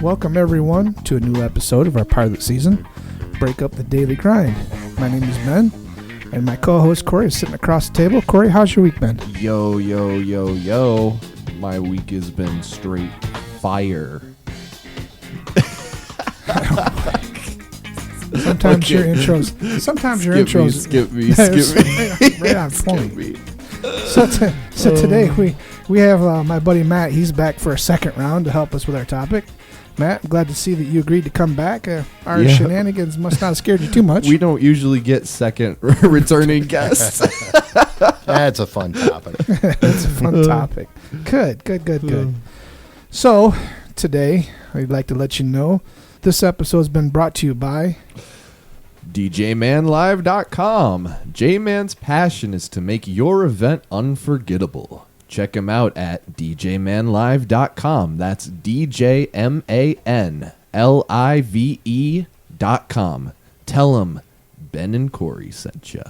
Welcome everyone to a new episode of our pilot season, Break Up the Daily Grind. My name is Ben, and my co-host Corey is sitting across the table. Corey, how's your week been? Yo. My week has been straight fire. Sometimes your intros. Skip me. Right on point. So today we have my buddy Matt. He's back for a second round to help us with our topic. Matt, I'm glad to see that you agreed to come back. Our shenanigans must not have scared you too much. We don't usually get second returning guests. That's a fun topic. That's a fun topic. Good. So today I'd like to let you know this episode has been brought to you by DJManLive.com. J-Man's passion is to make your event unforgettable. Check him out at DJManLive.com. That's DJManLive.com. Tell him Ben and Corey sent you.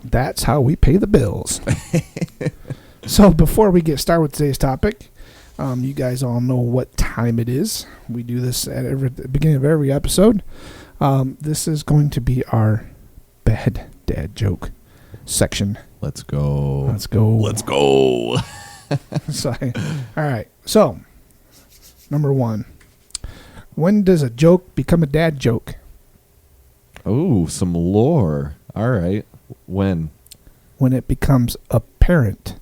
That's how we pay the bills. So before we get started with today's topic, you guys all know what time it is. We do this at the beginning of every episode. This is going to be our bad dad joke section. Let's go. So, all right. So, number one. When does a joke become a dad joke? Oh, some lore. All right. When? When it becomes apparent.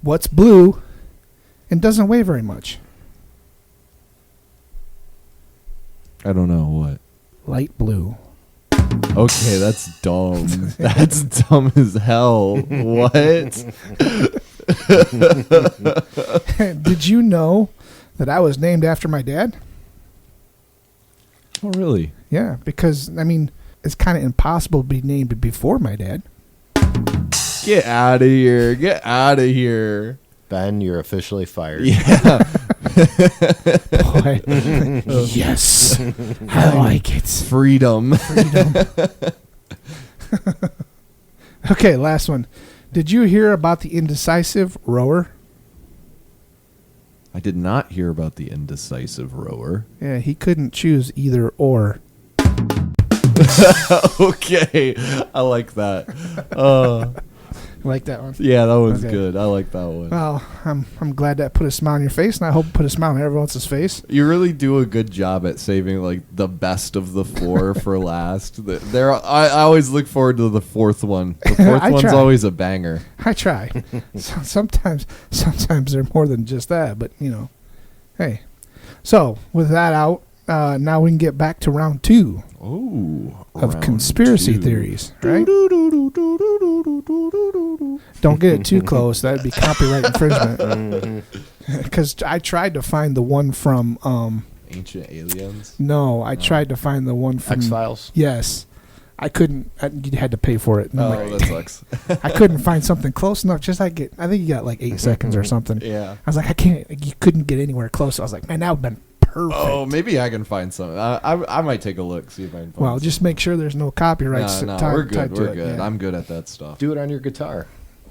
What's blue and doesn't weigh very much? I don't know what. Light blue. Okay, that's dumb. That's dumb as hell. What? Did you know that I was named after my dad? Oh, really? Yeah, because, I mean, it's kind of impossible to be named before my dad. Get out of here. Ben, you're officially fired. Yeah. Boy. Yes. I like it. Freedom. Okay, last one. Did you hear about the indecisive rower? I did not hear about the indecisive rower. Yeah, he couldn't choose either or. Okay. I like that. Like that one? Yeah, that one's good. I like that one. Well, I'm glad that put a smile on your face, and I hope it put a smile on everyone else's face. You really do a good job at saving like the best of the four for last. I always look forward to the fourth one. The fourth one's always a banger. I try. Sometimes they're more than just that, but hey. So with that out, now we can get back to round two. Oh, of conspiracy theories, right? Don't get it too close. That'd be copyright infringement. Because I tried to find the one from Ancient Aliens. No, I tried to find the one from X-Files. Yes, I couldn't. You had to pay for it. That sucks. I couldn't find something close enough. I think you got like 8 seconds or something. Yeah. I was like, I can't. You couldn't get anywhere close. I was like, man, that would have been perfect. Oh, maybe I can find something. I might take a look, see if I can find something. Just make sure there's no copyrights. No, we're good. We're good. Yeah. I'm good at that stuff. Do it on your guitar.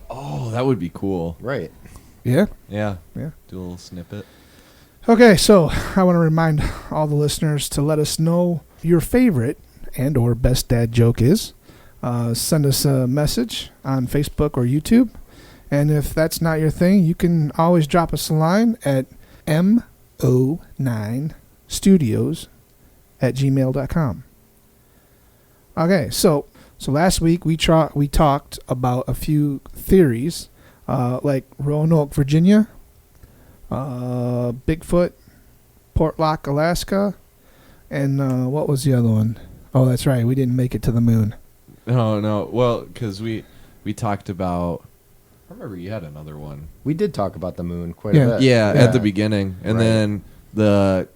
Oh, that would be cool. Right. Yeah? Yeah. Yeah. Do a little snippet. Okay, so I want to remind all the listeners to let us know your favorite and or best dad joke is. Send us a message on Facebook or YouTube. And if that's not your thing, you can always drop us a line at mo9studios@gmail.com. Okay, so last week we talked about a few theories, like Roanoke, Virginia, Bigfoot, Portlock, Alaska, and what was the other one? Oh, that's right, we didn't make it to the moon. No. Well, because we talked about. I remember you had another one. We did talk about the moon quite a bit. Yeah, at the beginning, and then the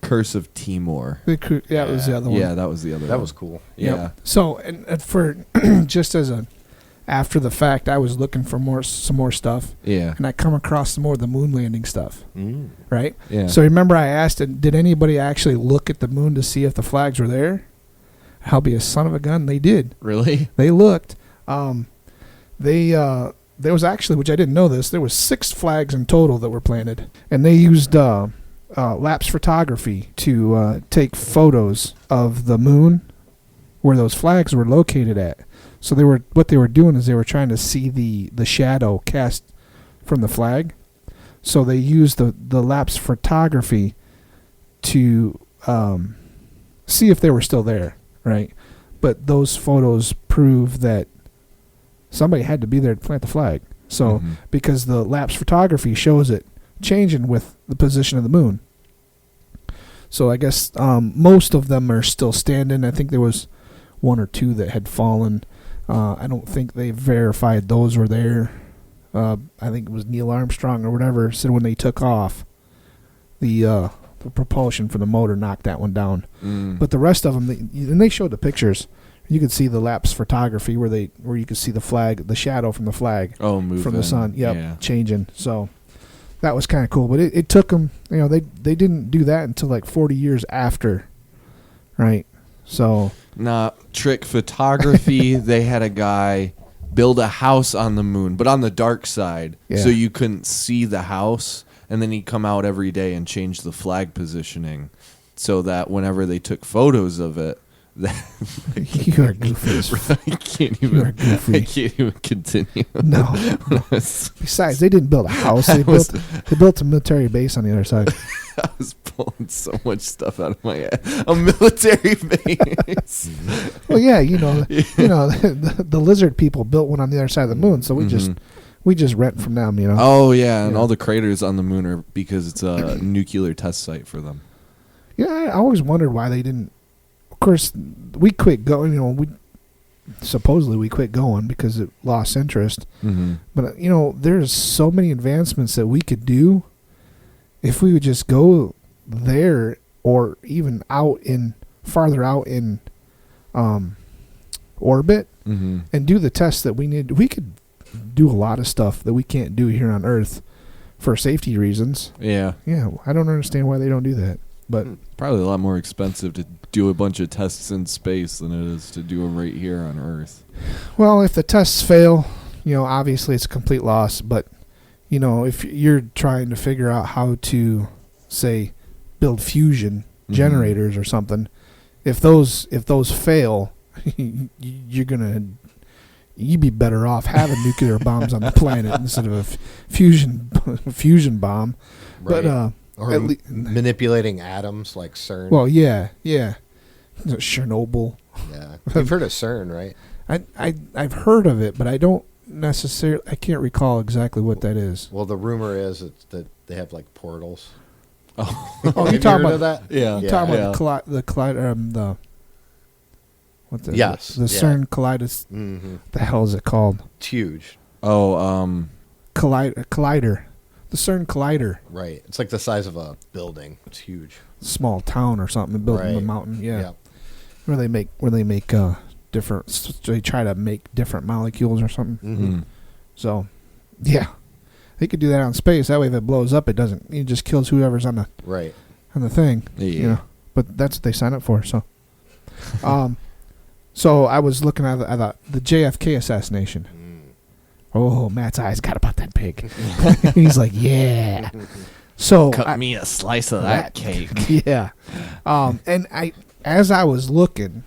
Curse of Timor. That was the other one. Yeah, that was the other one. That was cool. Yeah. Yep. So, and for just as after the fact, I was looking for some more stuff. Yeah. And I come across some more of the moon landing stuff. Right? Yeah. So remember I asked, did anybody actually look at the moon to see if the flags were there? I'll be a son of a gun. They did. Really? They looked. there was actually, which I didn't know this, there was 6 flags in total that were planted. And they used lapse photography to take photos of the moon where those flags were located at. So what they were doing is they were trying to see the shadow cast from the flag. So they used the lapse photography to see if they were still there, right? But those photos prove that somebody had to be there to plant the flag. So because the lapse photography shows it changing with the position of the moon. So I guess most of them are still standing. I think there was 1 or 2 that had fallen. I don't think they verified those were there. I think it was Neil Armstrong or whatever said when they took off, the propulsion for the motor knocked that one down. But the rest of them, and they showed the pictures. You could see the lapse photography where you could see the flag, the shadow from the flag from the sun. Changing. So that was kind of cool. But it took them. They didn't do that until like 40 years after, right? So. Trick photography. They had a guy build a house on the moon, but on the dark side, so you couldn't see the house. And then he'd come out every day and change the flag positioning, so that whenever they took photos of it, you are goofy. I can't even continue. No. Besides, they didn't build a house. They built a military base on the other side. I was pulling so much stuff out of my head. A military base. Well, yeah, the lizard people built one on the other side of the moon, so we just rent from them, Oh yeah, and all the craters on the moon are because it's a nuclear test site for them. Yeah, I always wondered why they didn't. Of course, we quit going. Supposedly we quit going because it lost interest. But there's so many advancements that we could do if we would just go there, or even farther out in orbit, and do the tests that we need. We could do a lot of stuff that we can't do here on Earth for safety reasons. Yeah. I don't understand why they don't do that. But probably a lot more expensive to do a bunch of tests in space than it is to do them right here on Earth. Well, if the tests fail, obviously it's a complete loss. But, if you're trying to figure out how to, say, build fusion generators or something, if those fail, you'd be better off having nuclear bombs on the planet instead of a fusion bomb. Right. But or manipulating atoms like CERN. Well, yeah. Chernobyl. Yeah, you've heard of CERN, right? I've heard of it, but I don't necessarily. I can't recall exactly what that is. Well, the rumor is that they have like portals. Oh, you talking about that? Yeah, you talking about the collider? What the? Yes, the CERN Collider. The hell is it called? It's huge. Oh, Collider. The CERN Collider. Right. It's like the size of a building. It's huge. Small town or something, built in the mountain. Yeah. Yep. Where they make different. They try to make different molecules or something. So, yeah, they could do that on space. That way, if it blows up, it doesn't. It just kills whoever's on the thing. Yeah. But that's what they sign up for. So, so I was looking at the JFK assassination. Oh, Matt's eyes got about that big. He's like, yeah. So cut me a slice of that cake. Yeah. And as I was looking,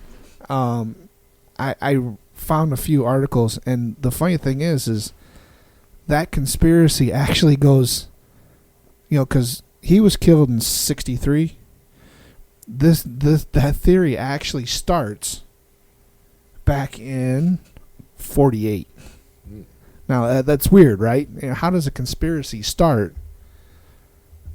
I found a few articles, and the funny thing is that conspiracy actually goes, because he was killed in 1963. That theory actually starts back in 1948. Now, that's weird, right? How does a conspiracy start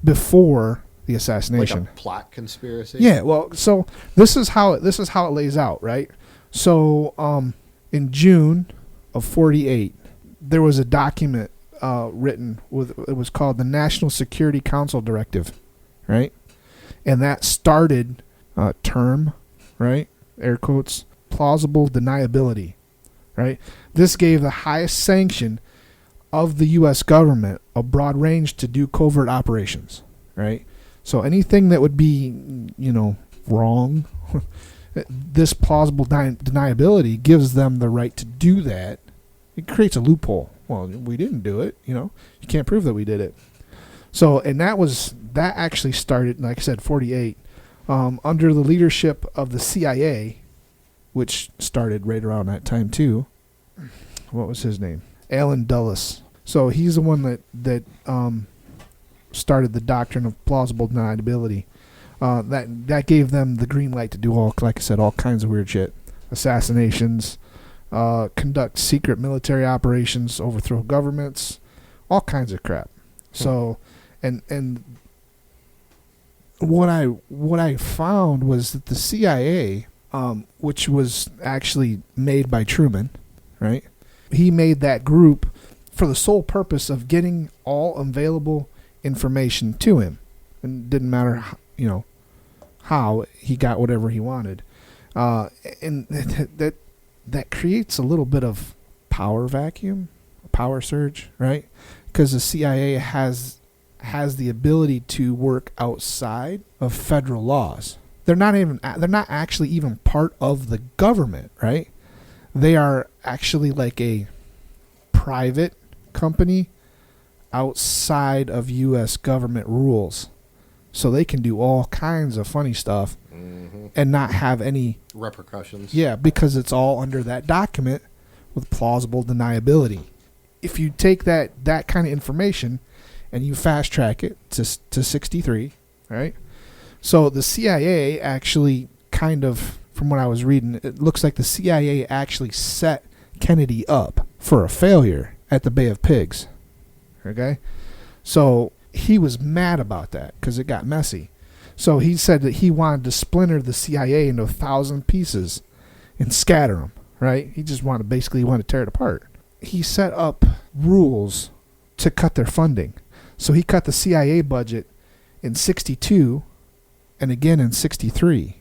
before the assassination? Like a plot conspiracy? Yeah, well, so this is how it lays out, right? So, in June of 1948, there was a document written it was called the National Security Council Directive, right? And that started term, right? Air quotes, plausible deniability. Right? This gave the highest sanction of the U.S. government a broad range to do covert operations. Right? So anything that would be, wrong, this plausible deniability gives them the right to do that. It creates a loophole. Well, we didn't do it. You can't prove that we did it. So, and that actually started, like I said, 48, under the leadership of the CIA, which started right around that time too. What was his name? Alan Dulles. So he's the one that started the doctrine of plausible deniability. That gave them the green light to do like I said, all kinds of weird shit, assassinations, conduct secret military operations, overthrow governments, all kinds of crap. So, and what I found was that the CIA, which was actually made by Truman, right? He made that group for the sole purpose of getting all available information to him, and it didn't matter, how he got whatever he wanted, and that creates a little bit of power vacuum, power surge, right? Because the CIA has the ability to work outside of federal laws. They're not actually even part of the government, right? They are actually like a private company outside of U.S. government rules. So they can do all kinds of funny stuff and not have any repercussions. Yeah, because it's all under that document with plausible deniability. If you take that kind of information and you fast track it to 63, right? So the CIA actually kind of, from what I was reading, it looks like the CIA actually set Kennedy up for a failure at the Bay of Pigs. Okay? So he was mad about that because it got messy. So he said that he wanted to splinter the CIA into 1,000 pieces and scatter them, right? He just wanted to tear it apart. He set up rules to cut their funding. So he cut the CIA budget in 62 and again in 63.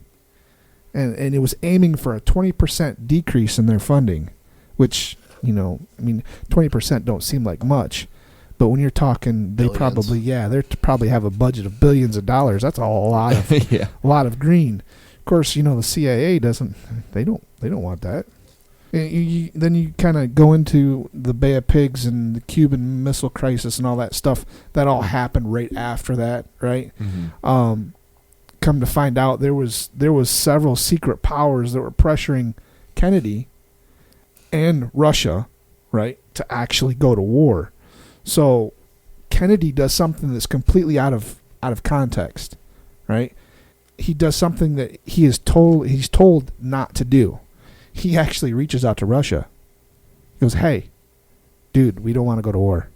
And it was aiming for a 20% decrease in their funding, which, 20% don't seem like much. But when you're talking, they probably have a budget of billions of dollars. That's a lot of a lot of green. Of course, the CIA doesn't. They don't want that. Then you kind of go into the Bay of Pigs and the Cuban Missile Crisis and all that stuff. That all happened right after that, right? Mm-hmm. Come to find out, there was several secret powers that were pressuring Kennedy and Russia, right, to actually go to war. So Kennedy does something that's completely out of context, right? He does something that he's told not to do. He actually reaches out to Russia. He goes, "Hey, dude, we don't want to go to war.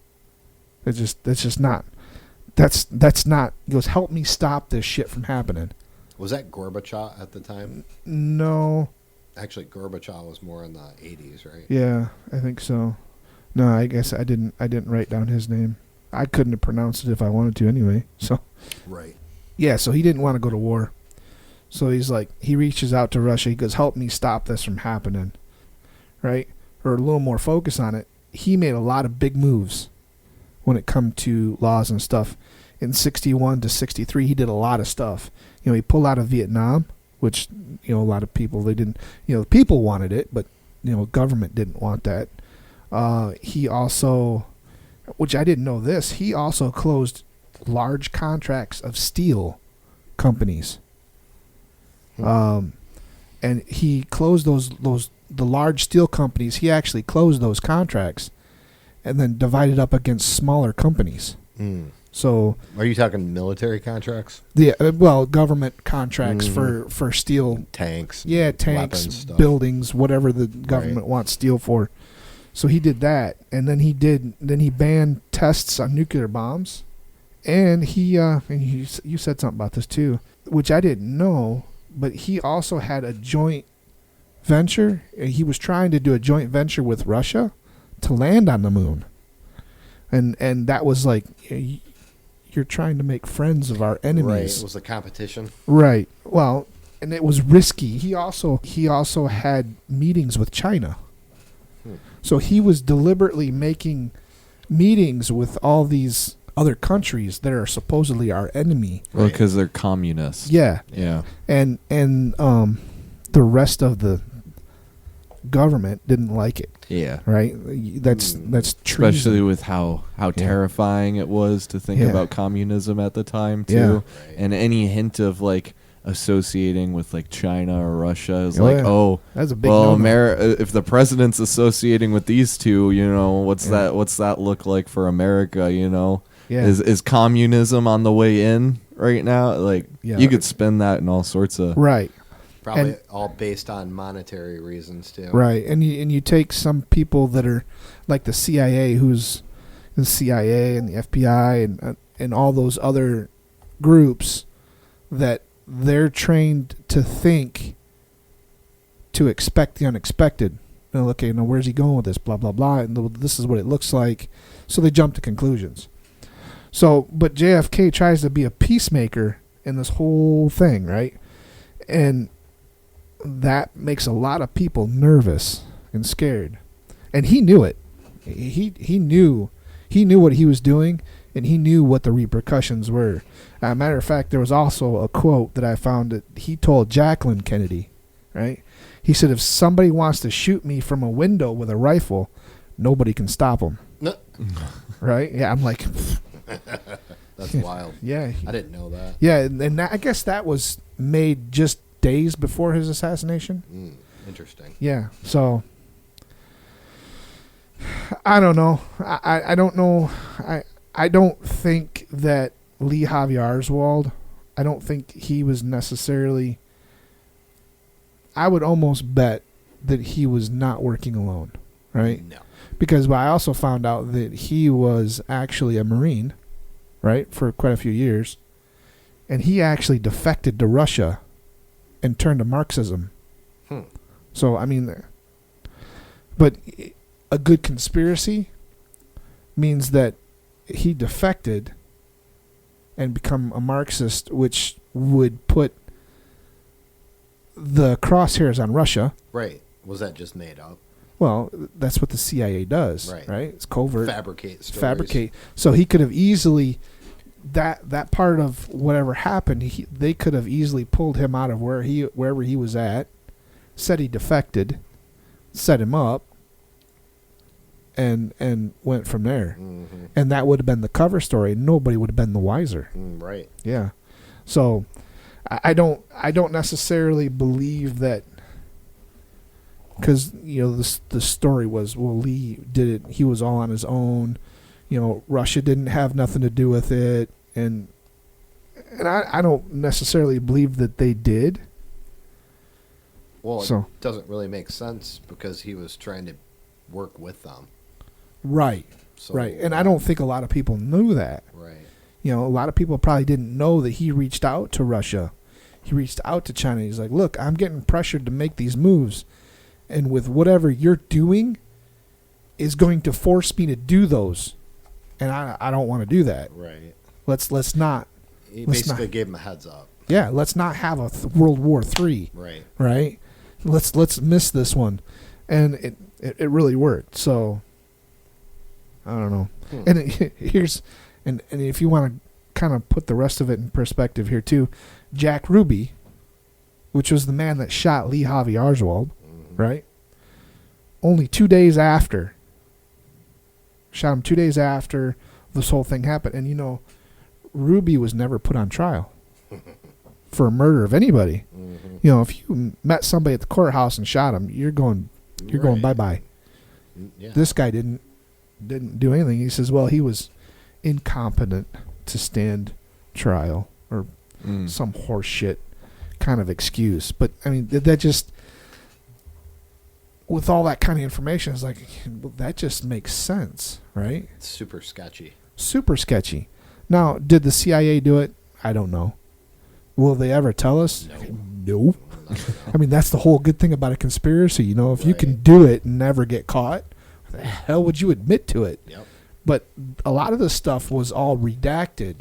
That's not. He goes, "Help me stop this shit from happening." Was that Gorbachev at the time? No. Actually, Gorbachev was more in the 80s, right? Yeah, I think so. No, I guess I didn't write down his name. I couldn't have pronounced it if I wanted to anyway. So right. Yeah, so he didn't want to go to war. So he reaches out to Russia. He goes, "Help me stop this from happening." Right? Or a little more focus on it. He made a lot of big moves when it come to laws and stuff. In 61 to 63, he did a lot of stuff. He pulled out of Vietnam, which, a lot of people, they didn't, the people wanted it, but, government didn't want that. He also, which I didn't know this, he also closed large contracts of steel companies. And he closed the large steel companies. He actually closed those contracts and then divided up against smaller companies. So, are you talking military contracts? Yeah, government contracts for steel, tanks, tanks, buildings, whatever the government wants steel for. So he did that, and then he banned tests on nuclear bombs, and you said something about this too, which I didn't know, but he also had a joint venture. He was trying to do a joint venture with Russia to land on the moon, and that was like, you're trying to make friends of our enemies. Right, it was a competition. Right. Well, and it was risky. He also had meetings with China. So he was deliberately making meetings with all these other countries that are supposedly our enemy. Well, because they're communists. Yeah. Yeah. And the rest of the government didn't like it. Yeah. Right? That's treason. Especially with how terrifying it was to think about communism at the time too. Yeah. Right. And any hint of like associating with like China or Russia is that's a big no-no. If the president's associating with these two, what's that look like for America, Yeah. Is communism on the way in right now? Like you could spin that in all sorts of Right. Probably all based on monetary reasons too. Right. And you take some people that are like the CIA, who's the CIA and the FBI and all those other groups that they're trained to think, to expect the unexpected. Okay, where's he going with this? Blah, blah, blah. And this is what it looks like. So they jump to conclusions. So, but JFK tries to be a peacemaker in this whole thing, right? And that makes a lot of people nervous and scared. And he knew it. He knew what he was doing, and he knew what the repercussions were. As a matter of fact, there was also a quote that I found that he told Jacqueline Kennedy, right? He said, if somebody wants to shoot me from a window with a rifle, nobody can stop them. No. Right? Yeah, I'm like... That's wild. Yeah. I didn't know that. Yeah, and I guess that was made just days before his assassination. Interesting. Yeah, so... I don't know. I don't know. I don't think that Lee Harvey Oswald, I don't think he was necessarily... I would almost bet that he was not working alone, right? No. Because I also found out that he was actually a Marine, right, for quite a few years. And he actually defected to Russia and turned to Marxism. So, I mean... But a good conspiracy means that he defected and become a Marxist, which would put the crosshairs on Russia. Right. Was that just made up? Well, that's what the CIA does, right? It's covert. Fabricate stories. Fabricate. So he could have easily, that part of whatever happened, they could have easily pulled him out of wherever he was at, said he defected, set him up, and went from there. Mm-hmm. And that would have been the cover story. Nobody would have been the wiser. Right. Yeah. So I don't necessarily believe that, because the story was, well, Lee did it, he was all on his own, Russia didn't have nothing to do with it, and I don't necessarily believe that they did. Well, it doesn't really make sense because he was trying to work with them. Right. So, right. And I don't think a lot of people knew that. Right. A lot of people probably didn't know that he reached out to Russia. He reached out to China. He's like, look, I'm getting pressured to make these moves. And with whatever you're doing is going to force me to do those. And I don't want to do that. Right. Let's not. He basically gave him a heads up. Yeah, let's not have a World War III. Right. Right? Let's miss this one. And it really worked. So I don't know. And here's and if you want to kind of put the rest of it in perspective here too, Jack Ruby, which was the man that shot Lee Harvey Oswald, right? Only 2 days after. Shot him 2 days after this whole thing happened. And Ruby was never put on trial for a murder of anybody. If you met somebody at the courthouse and shot him, you're going bye-bye. Yeah. This guy didn't do anything. He says, well, he was incompetent to stand trial or some horse shit kind of excuse. But I mean, that just, with all that kind of information, it's like, well, that just makes sense, right? It's super sketchy. Super sketchy. Now, did the CIA do it? I don't know. Will they ever tell us? No. I mean, that's the whole good thing about a conspiracy. If you can do it and never get caught, the hell would you admit to it? Yep. But a lot of this stuff was all redacted.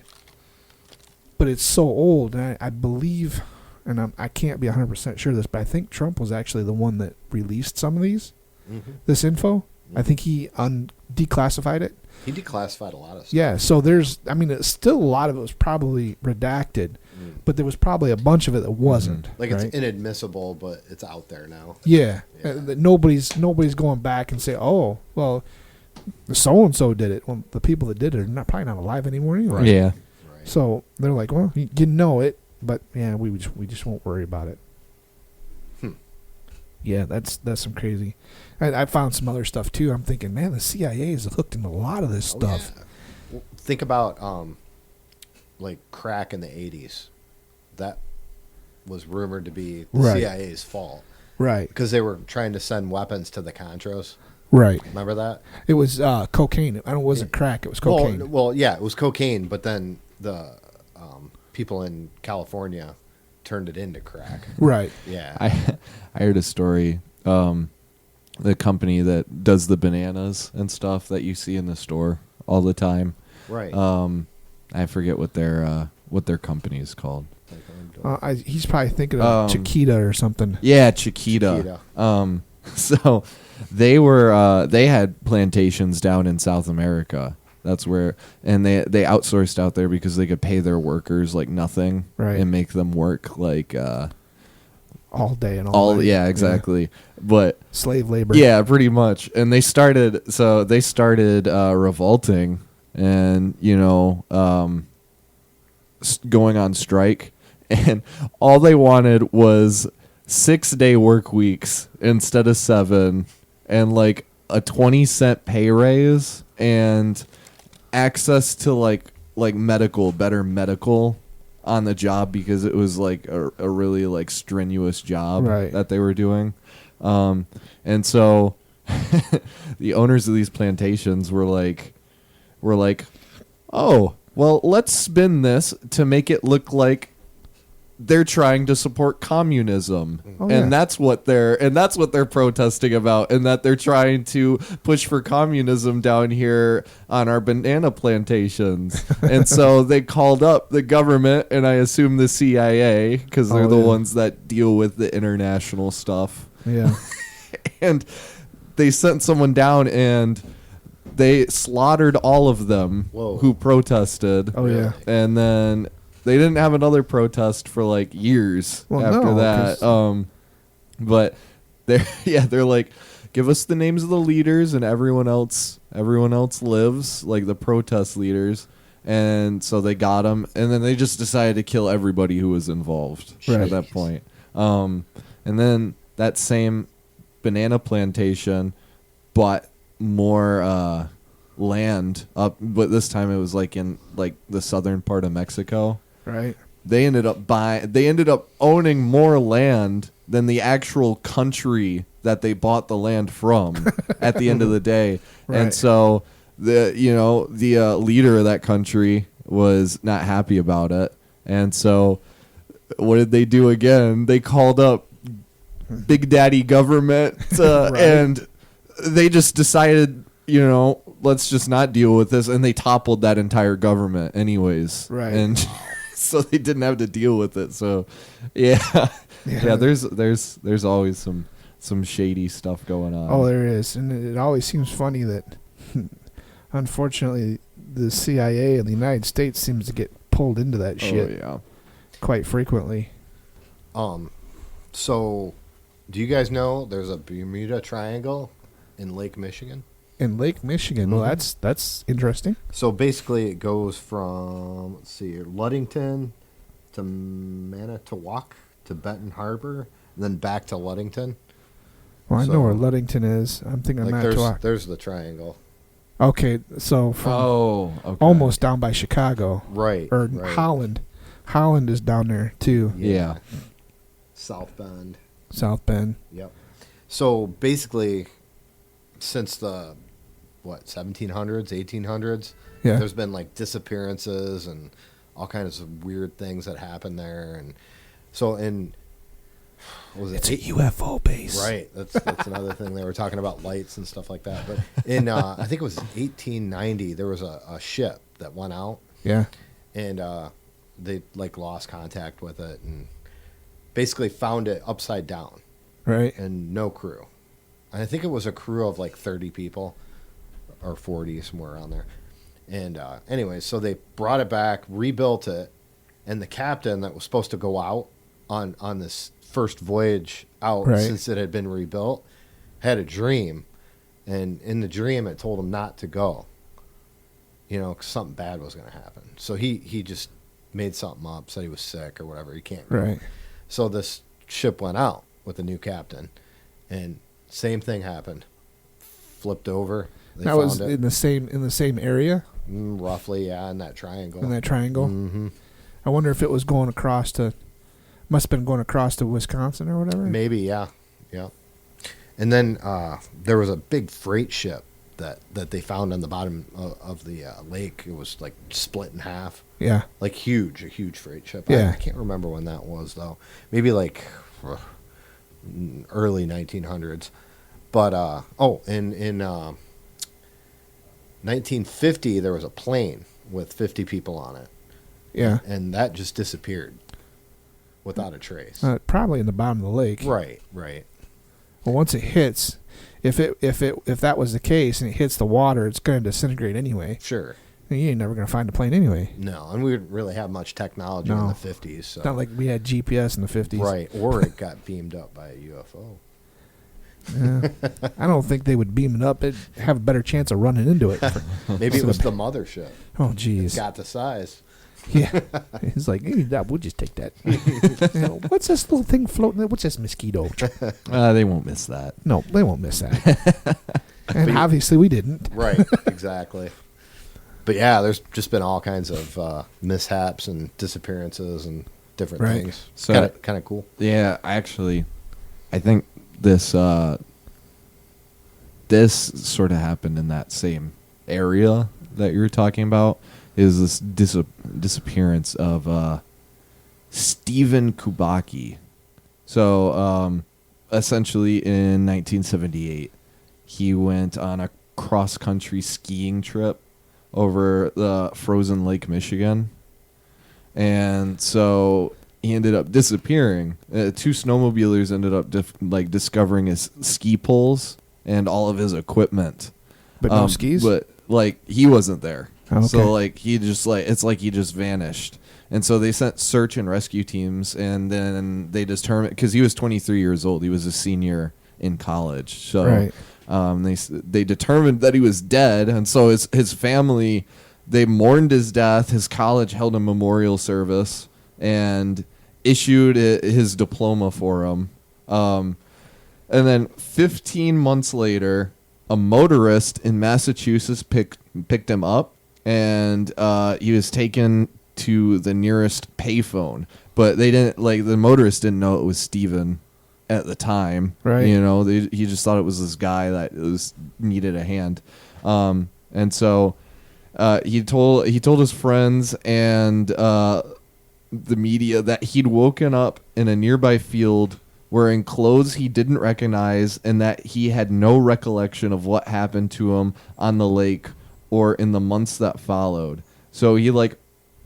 But it's so old, and I believe, and I can't be 100% sure of this, but I think Trump was actually the one that released some of this info. I think he declassified it. He declassified a lot of stuff. Yeah, so it's still a lot of it was probably redacted. but there was probably a bunch of it that wasn't. Like right? it's inadmissible, but it's out there now. Yeah, that nobody's going back and say, oh, well, so and so did it. Well, the people that did it are probably not alive anymore anyway. Yeah. Right. So they're like, well, you know it, but yeah, we just won't worry about it. Yeah, that's some crazy. I found some other stuff too. I'm thinking, man, the CIA is hooked into a lot of this stuff. Yeah. Well, think about like crack in the 80s. That was rumored to be the CIA's fault. Right. Because they were trying to send weapons to the Contras. Right. Remember that? It was cocaine. It wasn't crack. It was cocaine. Well, yeah, it was cocaine, but then the people in California turned it into crack. Right. Yeah. I heard a story. The company that does the bananas and stuff that you see in the store all the time. Right. I forget what their company is called. He's probably thinking of Chiquita or something. Yeah, Chiquita. So they had plantations down in South America. That's where, and they outsourced out there because they could pay their workers like nothing, right, and make them work like all day and all night. Yeah, exactly. Yeah. But slave labor. Yeah, pretty much. And they started revolting and going on strike, and all they wanted was 6-day work weeks instead of 7, and like a 20-cent pay raise and access to like better medical on the job, because it was like a really like strenuous job that they were doing. And so the owners of these plantations were like, oh, well, let's spin this to make it look like they're trying to support communism. And that's what they're protesting about, and that they're trying to push for communism down here on our banana plantations. And so they called up the government, and I assume the CIA, because they're the ones that deal with the international stuff. Yeah. And they sent someone down, and they slaughtered all of them who protested. Oh yeah. And then they didn't have another protest for like years after that. But they're like, give us the names of the leaders, and everyone else lives, like the protest leaders. And so they got them, and then they just decided to kill everybody who was involved at that point. And then that same banana plantation bought more land up, but this time it was like in like the southern part of Mexico. Right. They ended up owning more land than the actual country that they bought the land from at the end of the day. Right. And so the leader of that country was not happy about it. And so what did they do again? They called up Big Daddy government and they just decided, let's just not deal with this, and they toppled that entire government anyways. Right. And so they didn't have to deal with it. So yeah. There's always some shady stuff going on. Oh, there is. And it always seems funny that unfortunately the CIA in the United States seems to get pulled into that shit quite frequently. So do you guys know there's a Bermuda Triangle in Lake Michigan? In Lake Michigan. Mm-hmm. Well, that's interesting. So basically it goes from, let's see here, Ludington to Manitowoc to Benton Harbor, and then back to Ludington. Well, I know where Ludington is. I'm thinking like Manitowoc. There's the triangle. Okay, so from almost down by Chicago. Right. Or Holland. Holland is down there too. Yeah. South Bend. Yep. So basically, since the 1700s, 1800s, there's been like disappearances and all kinds of weird things that happen there, and so it's a UFO base, right? That's another thing. They were talking about lights and stuff like that. But in I think it was 1890, there was a ship that went out, and they like lost contact with it and basically found it upside down, right? And no crew. And I think it was a crew of like 30 people or 40, somewhere around there. And anyway, so they brought it back, rebuilt it, And the captain that was supposed to go out on this first voyage out, since it had been rebuilt, had a dream. And in the dream, it told him not to go. 'Cause something bad was going to happen. So he just made something up, said he was sick or whatever. He can't go. Right. So this ship went out with a new captain. And same thing happened. Flipped over. That was in the same area? Roughly, yeah, in that triangle. Mm-hmm. I wonder if it was going across to... Must have been going across to Wisconsin or whatever? Maybe, yeah. Yeah. And then there was a big freight ship that they found on the bottom of the lake. It was like split in half. Yeah. Like a huge freight ship. Yeah. I can't remember when that was, though. Maybe like early 1900s. But, in 1950, there was a plane with 50 people on it. Yeah. And that just disappeared without a trace. Probably in the bottom of the lake. Right. Well, once it hits, if that was the case and it hits the water, it's going to disintegrate anyway. Sure. You ain't never going to find a plane anyway. No, and we didn't really have much technology in the 50s. So. It's not like we had GPS in the 50s. Right, or it got beamed up by a UFO. I don't think they would beam it up. It'd have a better chance of running into it. Maybe it was the mothership. Oh, jeez. Got the size. Yeah. He's like, hey, we'll just take that. What's this little thing floating there? What's this mosquito? They won't miss that. No, they won't miss that. And obviously we didn't. Right, exactly. But yeah, there's just been all kinds of mishaps and disappearances and different things. So kind of cool. Yeah, actually, I think this sort of happened in that same area that you were talking about. Is this disappearance of Stephen Kubacki. So essentially in 1978, he went on a cross-country skiing trip over the frozen Lake Michigan. And so he ended up disappearing. Two snowmobilers ended up discovering his ski poles and all of his equipment. But no skis? But he wasn't there. Oh, okay. So he just it's like he just vanished. And so they sent search and rescue teams, and then they determined, because he was 23 years old, he was a senior in college. So they determined that he was dead, and so his family, they mourned his death. His college held a memorial service and issued his diploma for him. And then 15 months later, a motorist in Massachusetts picked him up, and he was taken to the nearest payphone. But they didn't, the motorist didn't know it was Stephen at the time. Right. He just thought it was this guy that needed a hand. And so he told his friends and the media that he'd woken up in a nearby field wearing clothes he didn't recognize, and that he had no recollection of what happened to him on the lake or in the months that followed. So he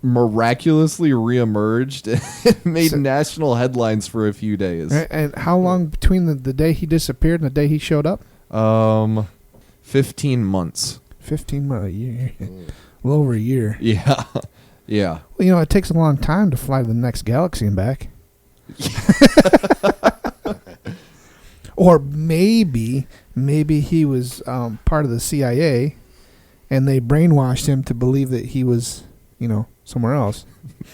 miraculously reemerged and made national headlines for a few days. And how long between the day he disappeared and the day he showed up? 15 months. 15 months, a year. A little over a year. Yeah. Yeah. Well, it takes a long time to fly to the next galaxy and back. Or maybe he was part of the CIA, and they brainwashed him to believe that he was, somewhere else.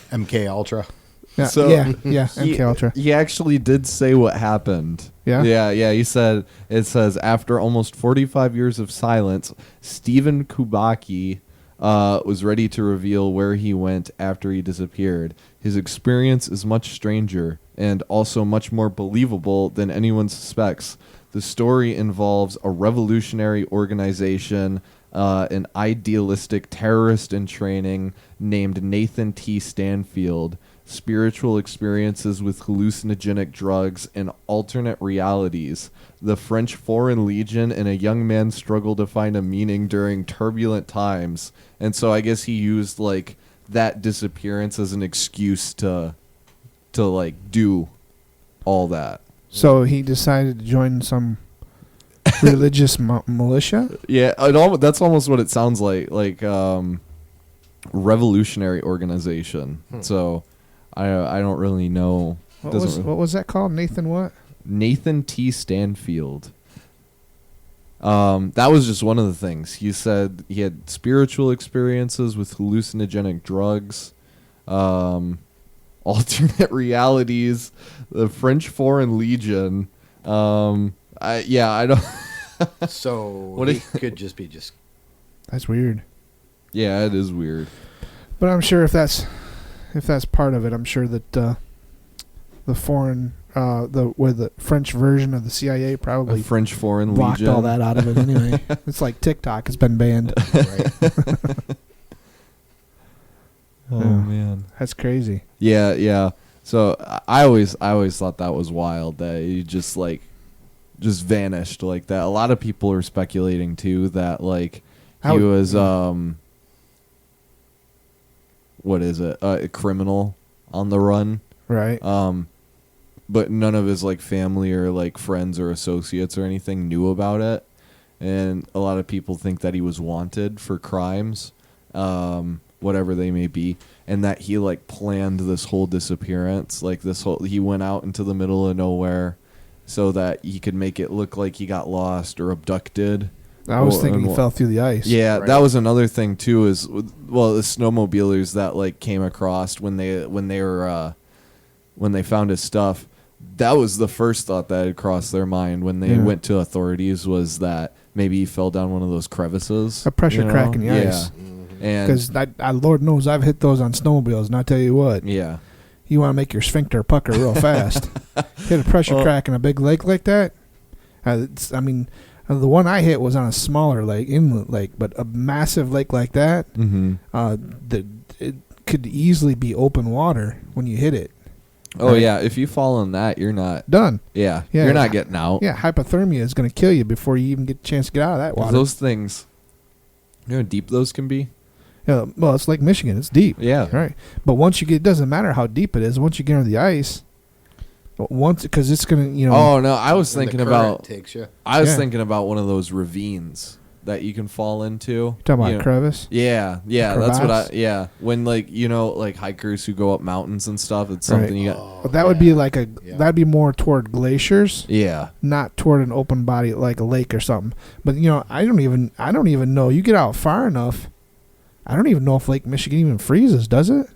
MK Ultra. Yeah, so MK Ultra. He actually did say what happened. Yeah? Yeah. It says, after almost 45 years of silence, Stephen Kubacki was ready to reveal where he went after he disappeared. His experience is much stranger and also much more believable than anyone suspects. The story involves a revolutionary organization, an idealistic terrorist in training named Nathan T. Stanfield, spiritual experiences with hallucinogenic drugs and alternate realities, the French Foreign Legion, and a young man's struggle to find a meaning during turbulent times. And so I guess he used that disappearance as an excuse to do all that. So he decided to join some religious militia? Yeah, that's almost what it sounds like revolutionary organization. So I don't really know. What was that called? Nathan what? Nathan T. Stanfield. That was just one of the things. He said he had spiritual experiences with hallucinogenic drugs, alternate realities, the French Foreign Legion. I don't. So he could just be just. That's weird. Yeah, it is weird. But I'm sure if that's part of it, I'm sure that the French version of the CIA probably French Foreign blocked Legion. all that out of it anyway. It's like TikTok has been banned. Right. Man, that's crazy. Yeah. So I always thought that was wild that he just vanished like that. A lot of people are speculating too that like he was what is it? A criminal on the run. Right. But none of his like family or like friends or associates or anything knew about it. And a lot of people think that he was wanted for crimes, whatever they may be, and that he like planned this whole disappearance. Like he went out into the middle of nowhere so that he could make it look like he got lost or abducted. I was thinking he fell through the ice. Yeah, right. That was another thing too. Is the snowmobilers that like came across when they found his stuff. That was the first thought that had crossed their mind when they went to authorities was that maybe he fell down one of those crevices, a pressure crack in the ice. And because Lord knows I've hit those on snowmobiles, and I tell you what, yeah, you want to make your sphincter pucker real fast. Hit a pressure crack in a big lake like that. The one I hit was on a smaller lake, inlet lake, but a massive lake like that, it could easily be open water when you hit it. Oh, right? Yeah, if you fall in that, you're not... Done. Yeah, you're not getting out. Yeah, hypothermia is going to kill you before you even get a chance to get out of that water. Those things, you know how deep those can be? Yeah, well, it's Lake Michigan. It's deep. Yeah. Right. But once you get... It doesn't matter how deep it is. Once you get under the ice... Because it's going to, Oh, no, I was thinking about... Takes you. I was thinking about one of those ravines that you can fall into. You're talking about crevice? Yeah, that's what when like hikers who go up mountains and stuff, it's something you got. But that would be like that'd be more toward glaciers. Yeah. Not toward an open body like a lake or something. But I don't even know. You get out far enough, I don't even know if Lake Michigan even freezes, does it?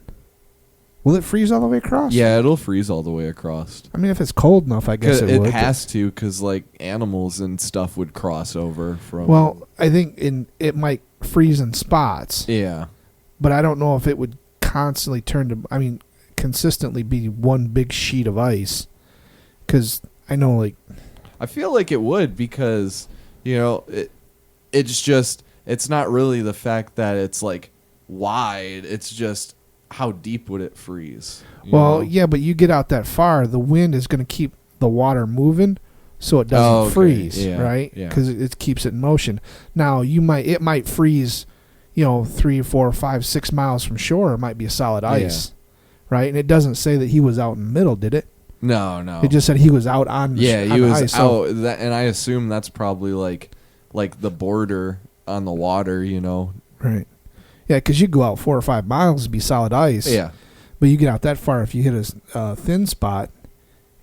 Will it freeze all the way across? Yeah, it'll freeze all the way across. I mean, if it's cold enough, I guess it would. It has to, because like animals and stuff would cross over from. Well, I think it might freeze in spots. Yeah. But I don't know if it would constantly consistently be one big sheet of ice. Because I know, like... I feel like it would, because, it's not really the fact that it's like wide. It's just... how deep would it freeze? Yeah, but you get out that far, the wind is going to keep the water moving, so it doesn't freeze, right? Because it keeps it in motion. Now it might freeze, 3, 4, 5, 6 miles from shore. It might be a solid ice, right? And it doesn't say that he was out in the middle, did it? No. It just said he was out on. He was ice, out, and I assume that's probably like the border on the water, Right. Yeah, because you go out 4 or 5 miles to be solid ice. Yeah. But you get out that far, if you hit a thin spot,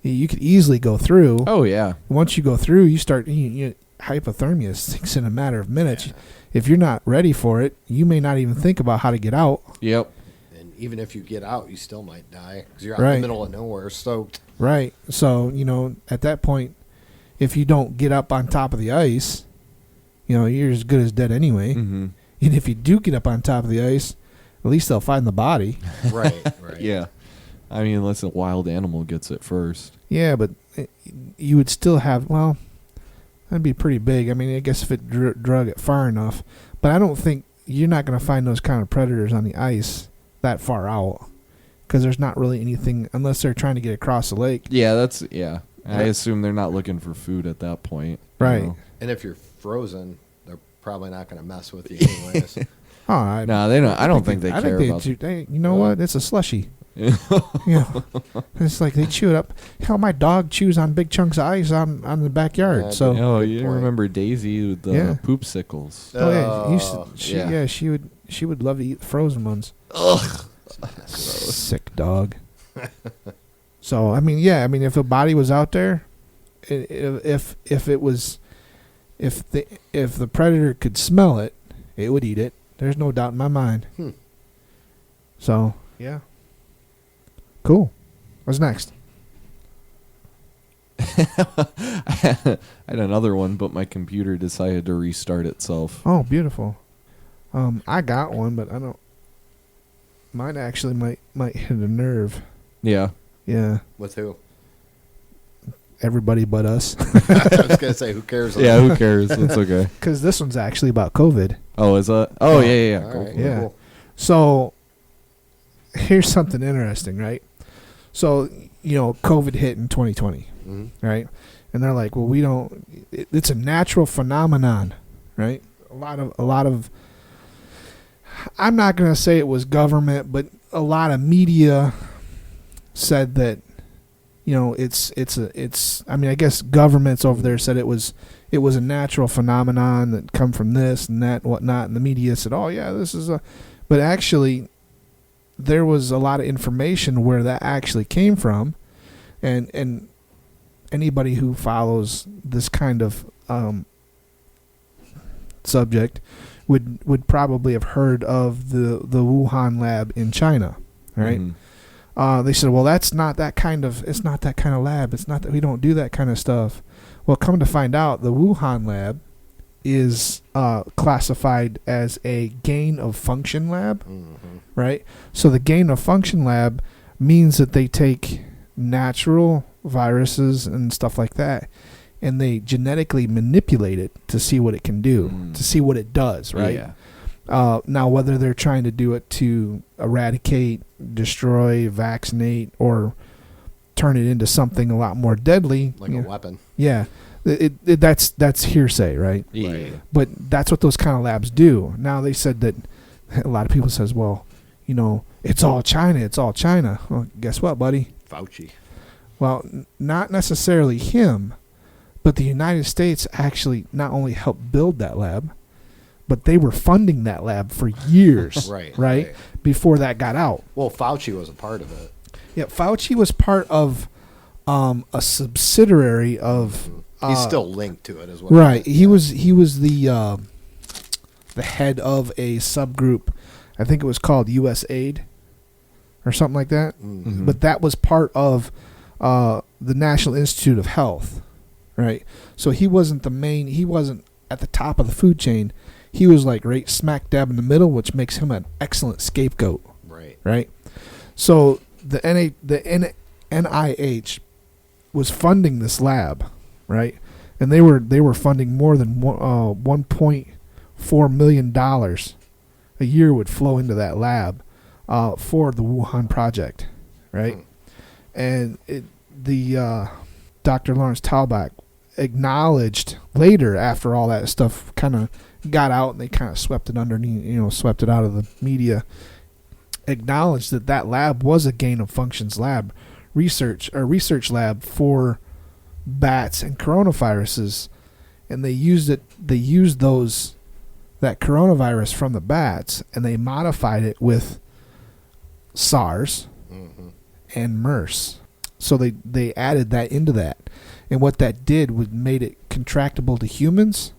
you could easily go through. Oh, yeah. Once you go through, you start... hypothermia sinks in a matter of minutes. Yeah. If you're not ready for it, you may not even think about how to get out. Yep. And even if you get out, you still might die because you're out in the middle of nowhere, soaked. Right. So, at that point, if you don't get up on top of the ice, you're as good as dead anyway. Mm-hmm. And if you do get up on top of the ice, at least they'll find the body. Right. Yeah. I mean, unless a wild animal gets it first. Yeah, but you would still have, that'd be pretty big. I mean, I guess if it drug it far enough. But I don't think you're not going to find those kind of predators on the ice that far out. Because there's not really anything, unless they're trying to get across the lake. Yeah, I assume they're not looking for food at that point. Right. And if you're frozen... probably not going to mess with you anyways. No, they don't. I don't think they care about it. You know what? It's a slushy. It's like they chew it up. Hell, my dog chews on big chunks of ice on the backyard. You remember Daisy with the poopsicles? She would love to eat the frozen ones. Ugh, sick dog. So I mean, yeah, I mean, if a body was out there, if the predator could smell it, it would eat it. There's no doubt in my mind. So yeah, cool. What's next? I had another one, but my computer decided to restart itself. Oh, beautiful. I got one, but I don't. Mine actually might hit a nerve. Yeah. Yeah. With who? Everybody but us. I was gonna say, who cares? Yeah, who cares? It's okay. Because this one's actually about COVID. Oh, is that? Oh, yeah. All Cool. right, Yeah. cool. So here's something interesting, right? So COVID hit in 2020, right? And they're like, well, it's a natural phenomenon, right? A lot of. I'm not gonna say it was government, but a lot of media said that. I mean, I guess governments over there said it was a natural phenomenon that come from this and that and whatnot, and the media said, oh yeah, this is but actually there was a lot of information where that actually came from, and anybody who follows this kind of subject would probably have heard of the Wuhan lab in China, right? They said, well, it's not that kind of lab. It's not that we don't do that kind of stuff. Well, come to find out, the Wuhan lab is classified as a gain of function lab, right? So the gain of function lab means that they take natural viruses and stuff like that, and they genetically manipulate it to see what it can do, to see what it does, right? Yeah. Now, whether they're trying to do it to eradicate, destroy, vaccinate, or turn it into something a lot more deadly, like a weapon. Yeah, that's hearsay, right? Yeah. Right. But that's what those kind of labs do. Now they said that a lot of people says, well, it's all China. It's all China. Well, guess what, buddy? Fauci. Well, not necessarily him, but the United States actually not only helped build that lab, but they were funding that lab for years, right? Before that got out. Well, Fauci was a part of it. Yeah, Fauci was part of a subsidiary of. He's still linked to it as well. Right. He was the head of a subgroup. I think it was called USAID or something like that. But that was part of the National Institute of Health, right? So he wasn't he wasn't at the top of the food chain. He was like right smack dab in the middle, which makes him an excellent scapegoat. Right. So the NIH was funding this lab, right? And they were funding more than $1.4 million a year would flow into that lab for the Wuhan project, right? And Dr. Lawrence Talbach acknowledged later, after all that stuff kind of got out and they kind of swept it underneath, swept it out of the media, acknowledged that lab was a gain of functions lab, research lab for bats and coronaviruses, and they used that coronavirus from the bats, and they modified it with SARS and MERS. So they added that into that, and what that did was made it contractable to humans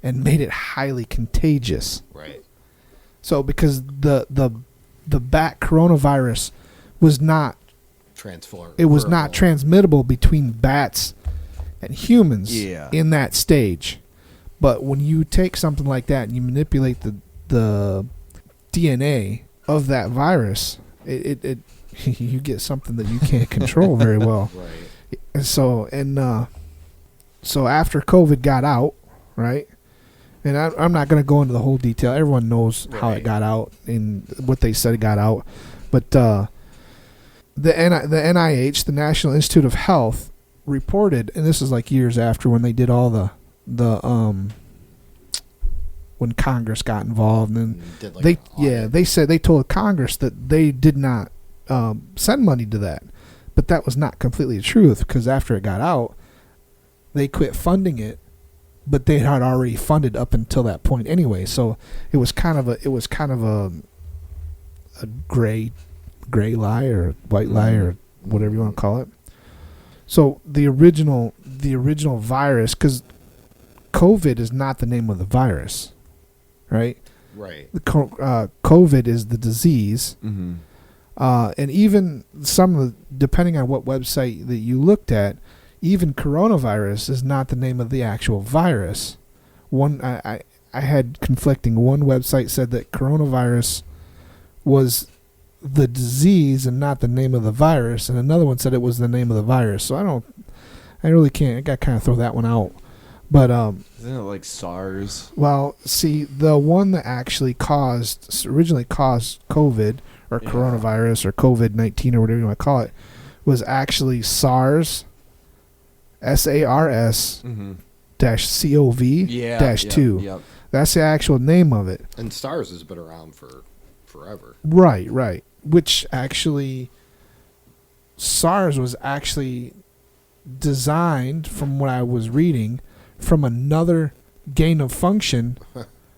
and made it highly contagious. Right. So because the bat coronavirus was not transmittable between bats and humans in that stage. But when you take something like that and you manipulate the DNA of that virus, it you get something that you can't control very well. Right. So after COVID got out, right? And I'm not going to go into the whole detail. Everyone knows how it got out and what they said it got out. But the NIH, the National Institute of Health, reported, and this is like years after when they did all the when Congress got involved, and they said they told Congress that they did not send money to that, but that was not completely the truth, because after it got out, they quit funding it, but they had already funded up until that point anyway. So it was kind of a gray gray lie or white lie or whatever you want to call it. So the original virus, because COVID is not the name of the virus, right? Right. The COVID is the disease. Mm-hmm. And even some of the, depending on what website that you looked at, even coronavirus is not the name of the actual virus. I had conflicting. One website said that coronavirus was the disease and not the name of the virus, and another one said it was the name of the virus. So I really can't. I got to kind of throw that one out. But isn't it like SARS? Well, see, the one that actually originally caused COVID or coronavirus or COVID-19 or whatever you want to call it was actually SARS, SARS -CoV -2. Yep. That's the actual name of it. And SARS has been around for forever. Right. Which actually, SARS was actually designed, from what I was reading, from another gain of function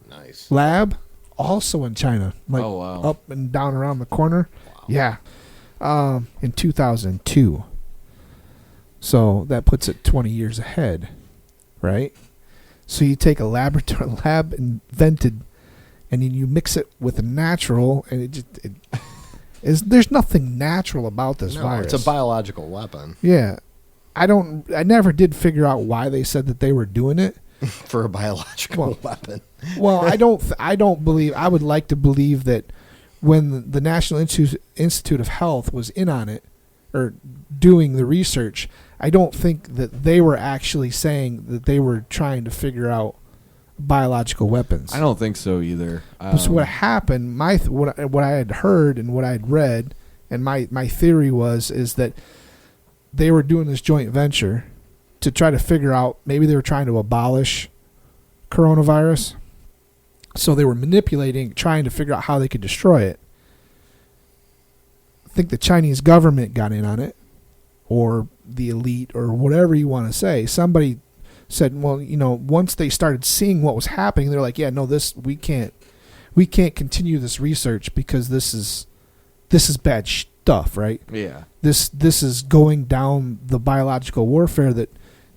Nice. lab, also in China, like up and down around the corner. Wow. Yeah, in 2002. So that puts it 20 years ahead, right? So you take a lab invented, and then you mix it with a natural, and there's nothing natural about this virus. It's a biological weapon. Yeah. I never did figure out why they said that they were doing it for a biological weapon. Well, I don't believe. I would like to believe that when the National Institute of Health was in on it or doing the research, I don't think that they were actually saying that they were trying to figure out biological weapons. I don't think so either. So what happened? What I had heard and what I had read, and my theory is that they were doing this joint venture to try to figure out, maybe they were trying to abolish coronavirus. So they were manipulating, trying to figure out how they could destroy it. I think the Chinese government got in on it, or the elite, or whatever you want to say. Somebody said, well, once they started seeing what was happening, they're like, yeah, no, we can't continue this research because this is bad stuff, right? Yeah. This is going down the biological warfare that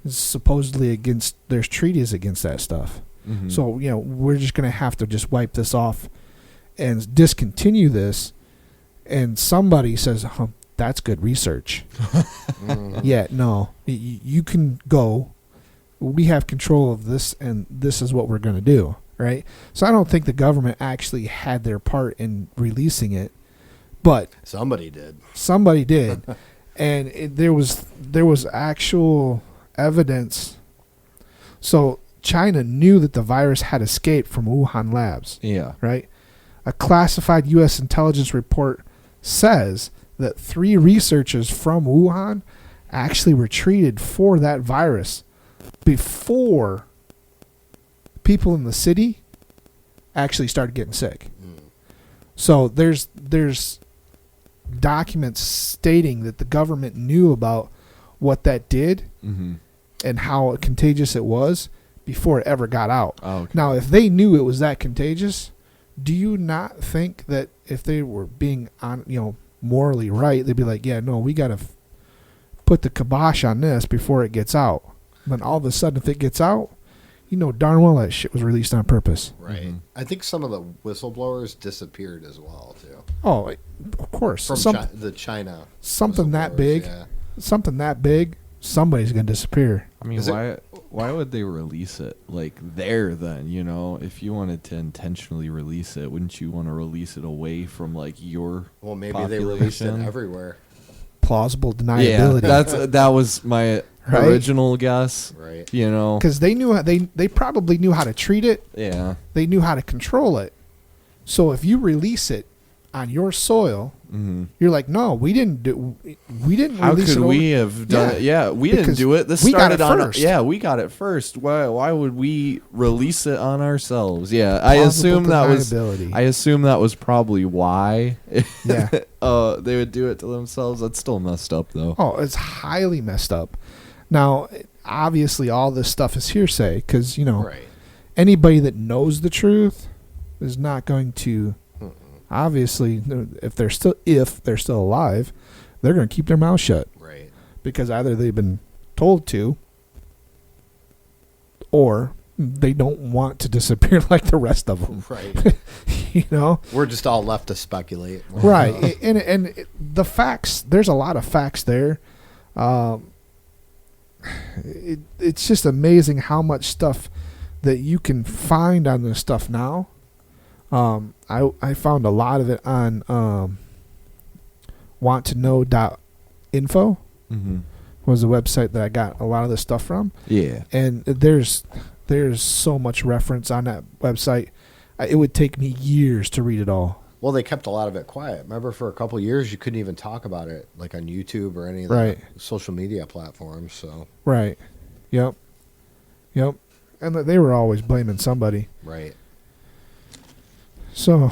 is supposedly against. There's treaties against that stuff. Mm-hmm. So we're just going to have to just wipe this off and discontinue this. And somebody says, that's good research. Yeah, no, you can go. We have control of this, and this is what we're going to do, right? So I don't think the government actually had their part in releasing it. But somebody did. And there was actual evidence. So China knew that the virus had escaped from Wuhan labs. Yeah. Right? A classified U.S. intelligence report says that 3 researchers from Wuhan actually were treated for that virus before people in the city actually started getting sick. So there's documents stating that the government knew about what that did and how contagious it was before it ever got out. Oh, okay. Now, if they knew it was that contagious, do you not think that if they were being morally right, they'd be like, yeah, no, we got to put the kibosh on this before it gets out. Then all of a sudden, if it gets out, darn well that shit was released on purpose. Right. Mm-hmm. I think some of the whistleblowers disappeared as well, too. Oh, of course. From the China. Something that big. Yeah. Something that big, somebody's going to disappear. I mean, why would they release it there then, If you wanted to intentionally release it, wouldn't you want to release it away from your Well, maybe population? They released it everywhere. Plausible deniability. Yeah, that was my original guess. Right. Because they probably knew how to treat it. Yeah. They knew how to control it. So if you release it on your soil, you're like, no, we didn't How release it. How could we have done it? Yeah, we didn't do it. This started got it first. Yeah, we got it first. Why would we release it on ourselves? Yeah, I assume that was probably why. Yeah. They would do it to themselves. That's still messed up though. Oh, it's highly messed up. Now, obviously all this stuff is hearsay because, right. Anybody that knows the truth is not going to obviously, if they're still alive, they're going to keep their mouth shut. Right. Because either they've been told to, or they don't want to disappear like the rest of them. Right. You know? We're just all left to speculate. Right. And the facts, there's a lot of facts there. It's just amazing how much stuff that you can find on this stuff now. I found a lot of it on wanttoknow.info. Mm-hmm. Was the website that I got a lot of this stuff from. Yeah. And there's so much reference on that website. It would take me years to read it all. Well, they kept a lot of it quiet. Remember, for a couple of years, you couldn't even talk about it, like on YouTube or any of the social media platforms. So. Right. Yep. And they were always blaming somebody. Right. So.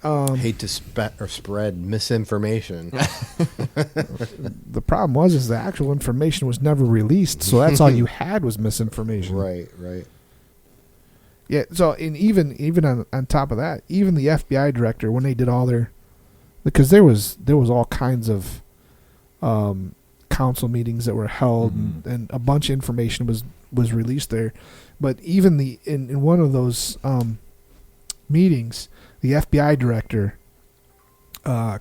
Hate to spread misinformation. The problem is the actual information was never released, so that's all you had was misinformation. Right. Yeah. So, and even on top of that, even the FBI director, when they did all their, because there was all kinds of council meetings that were held, and a bunch of information was released there, but even in one of those meetings, the FBI director,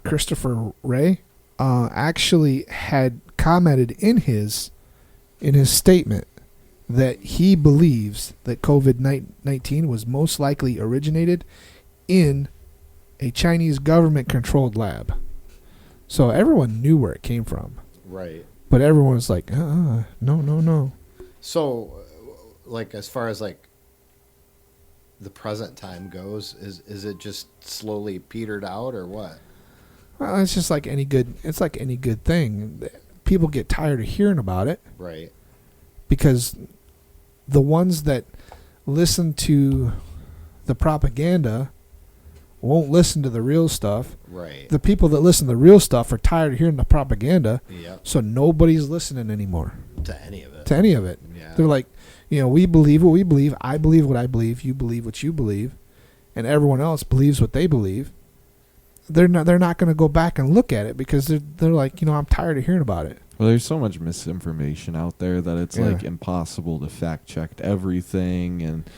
Christopher Wray, actually had commented in his statement that he believes that COVID-19 was most likely originated in a Chinese government-controlled lab. So everyone knew where it came from. Right. But everyone was like, no. So, like, as far as, like, the present time goes, is it just slowly petered out or what? Well, it's just like any good thing. People get tired of hearing about it. Right. Because the ones that listen to the propaganda won't listen to the real stuff. Right. The people that listen to the real stuff are tired of hearing the propaganda. Yep. So nobody's listening anymore. To any of it. Yeah. They're like, we believe what we believe. I believe what I believe. You believe what you believe, and everyone else believes what they believe. They're not going to go back and look at it because they're like, I'm tired of hearing about it. Well, there's so much misinformation out there that it's like impossible to fact check everything, and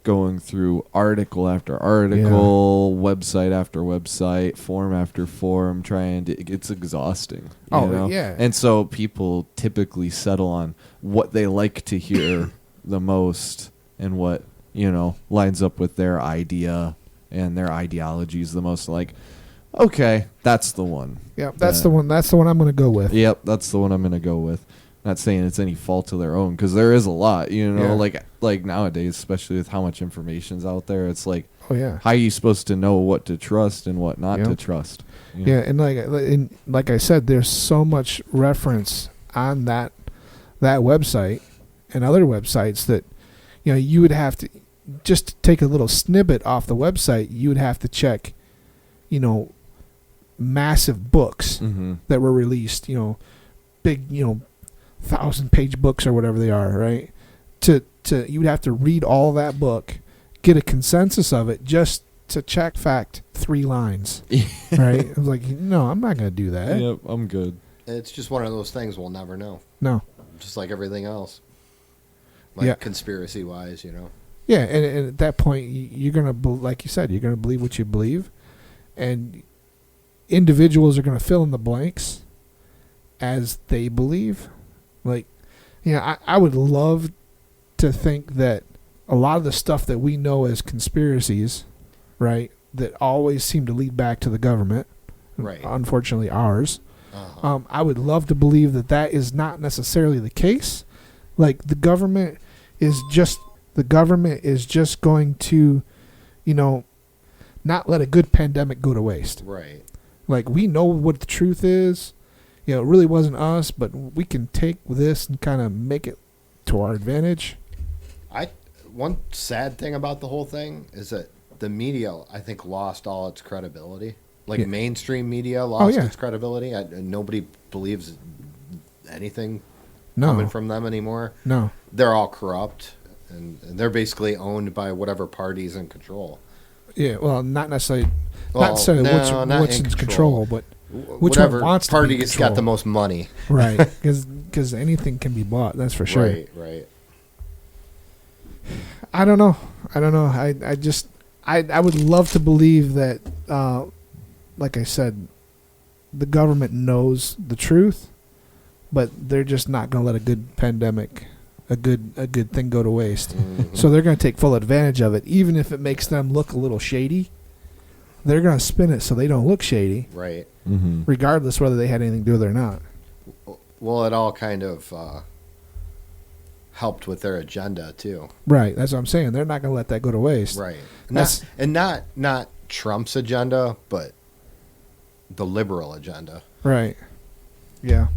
going through article after article, website after website, form after form, it's exhausting. Yeah. And so people typically settle on what they like to hear the most and what, lines up with their idea and their ideologies the most. Like, okay, that's the one. Yeah, that's the one. That's the one I'm going to go with. Yep, that's the one I'm going to go with. Not saying it's any fault of their own, because there is a lot, like nowadays, especially with how much information's out there. It's like, how are you supposed to know what to trust and what not to trust? Yeah, and like I said, there's so much reference on that website and other websites that you would have to just to take a little snippet off the website. You would have to check, massive books that were released. Big 1,000-page books or whatever they are, right? To you would have to read all that book, get a consensus of it, just to check fact 3 lines, right? I was like, no, I'm not going to do that. Yep, I'm good. It's just one of those things we'll never know. No, just like everything else, like conspiracy wise, Yeah, and at that point, you're gonna, like you said, you're gonna believe what you believe, and individuals are gonna fill in the blanks as they believe. Like, I would love to think that a lot of the stuff that we know as conspiracies, right, that always seem to lead back to the government, right? Unfortunately, ours. I would love to believe that is not necessarily the case. Like, the government is just going to, not let a good pandemic go to waste. Right. Like, we know what the truth is. It really wasn't us, but we can take this and kind of make it to our advantage. One sad thing about the whole thing is that the media, I think, lost all its credibility. Like, mainstream media lost its credibility. Nobody believes anything coming from them anymore. No. They're all corrupt, and they're basically owned by whatever party's in control. Yeah, well, not necessarily what's in control, but which one wants party to be has got the most money. Right, because anything can be bought, that's for sure. Right. I don't know. I would love to believe that, like I said, the government knows the truth, but they're just not going to let a good pandemic, a good thing go to waste. Mm-hmm. So they're going to take full advantage of it, even if it makes them look a little shady. They're going to spin it so they don't look shady, right? Mm-hmm. Regardless whether they had anything to do with it or not. Well, it all kind of helped with their agenda too. Right, that's what I'm saying. They're not going to let that go to waste. Right, not Trump's agenda, but the liberal agenda. Right. Yeah.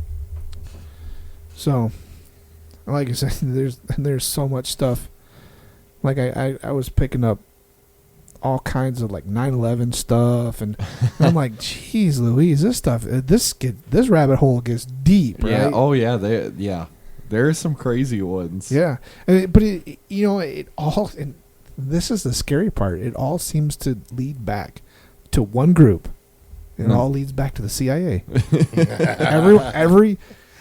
So, like I said, there's so much stuff. Like I was picking up all kinds of like 9/11 stuff, and I'm like, geez, Louise, this stuff, this rabbit hole gets deep. Right? Yeah. Oh yeah. There are some crazy ones. Yeah, but it all, and this is the scary part. It all seems to lead back to one group. It all leads back to the CIA.